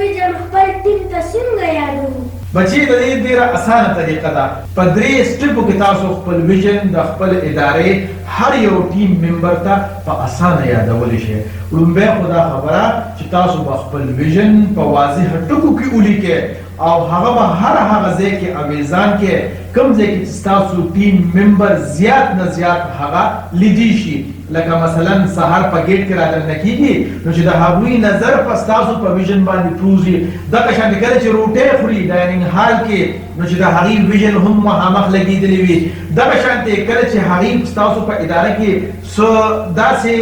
ویژن خپل ټیم ته څنګه یادوو؟ بچي د دې ډیره اسانه طریقه ده. په 3 سټیپو کې تاسو خپل ویژن د خپل ادارې هر یو ټیم ممبر ته په اسانه یادولی شئ. لومبی خو دا خبره چې تاسو به خپل ویژن په واضح ټکو کې ولیکئ او هغه به هر هغه ځای کې اویزان کې کوم ځای کې چې ستاسو ټیم ممبر زیات نه زیات هغه لیدی شي. لکه مثلا سهار په ګیټ کې رادننه کېږي نو چې د هغوی نظر په ستاسو په ویژن باندې پروزي. دغه شانې کله چې روټۍ خوري ډایننګ هال کې نو چې د هغې ویژن هم مخامخ لګېدلی وي. دغه شانتې کله چې هغې ستاسو په اداره کې څه داسې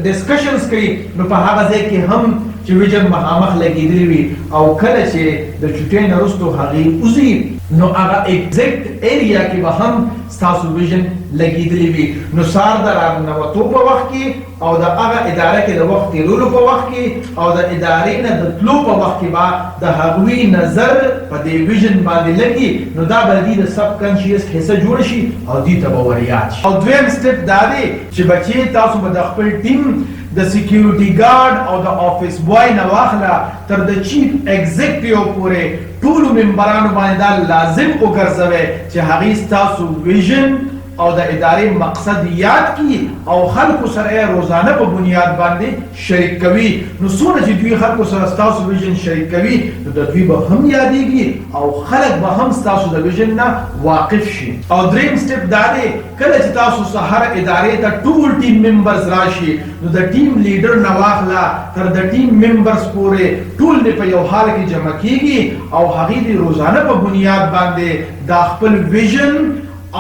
ډسکشنز کوي نو په هغه ځای کې هم چې ویژن مخامخ لګېدلی وي. او کله چې د چوټۍ نه وروستو هغې وځي نو هغه ایگزیکټ ایریا کې به هم ستاسو ویژن لګېدلی وي. نو سهار د راننوتو په وخت کې او د هغه اداره کې د وخت تېرولو په وخت کې او د ادارې نه د تلو په وخت کې به د هغوی نظر په دې ویژن باندې لګي نو دا به د سب کانشیس حصه جوړ شي او دې ته به ورياد شي. او دویم سټپ دا دی چې بچي تاسو به د خپل ټیم د سکیورټي ګارد او د آفیس بوای نه واخله تر د چیف ایگزیکټیو پورې ټولو ممبرانو باندې دا لازم وګرځوئ چې هغې ستاسو ویژن او د ادارې مقصد یاد کی او خلکو سره روزانه په بنیاد باندې شریک کوي. نو څومره چې دوی خلکو سره ستاسو ویژن شریک کوي نو د دوی به هم یادېږي او خلک به هم ستاسو د ویژن نه واقف شي. او دریم سټپ دا دی کله چې تاسو سهار ادارې ته ټول ټیم ممبرز راشي نو د ټیم لیډر نه واخله تر د ټیم ممبرز پورې ټول دې په یو حال کې جمع کېږي او هغې دې روزانه په بنیاد باندې دا خپل ویژن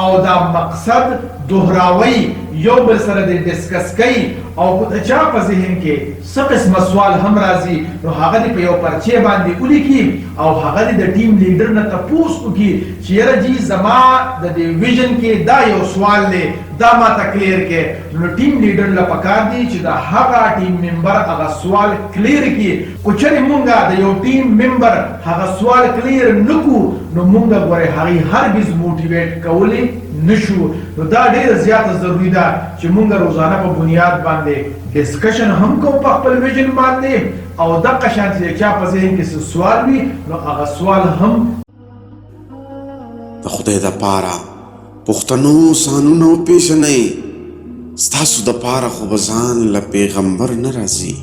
او دا مقصد دهراوی یو بل سره د ډسکس کوي او د چا په ذهن کې څه قسمه سوال هم راځي نو هغه دې په یو پرچې باندې ولیکي او هغه دې د ټیم لیډر نه تپوس وکړي چې یاره جي زما د دې ویژن کې دا یو سوال دی دا ماته کلیر کې. نو ټیم لیډر له پکار دی چې د هغه ټیم ممبر هغه سوال کلیر کړي. خو چېرې مونږ د یو ټیم ممبر هغه سوال کلیر نه کړو نو مونږ ګورئ هغې هرګز موټیویټ کولی نشو. نو دا ډیره زیاته ضروري ده چې مونږ روزانه په بنیاد باندې ډسکشن هم کوو په خپل ویژن باندې او دغه شان چې چا په ذهن کې څه سوال وي نو هغه سوال هم د خدای دپاره پښتنو سانونه وپېژنئ. ستاسو دپاره خو به ځان له پیغمبر نه راځي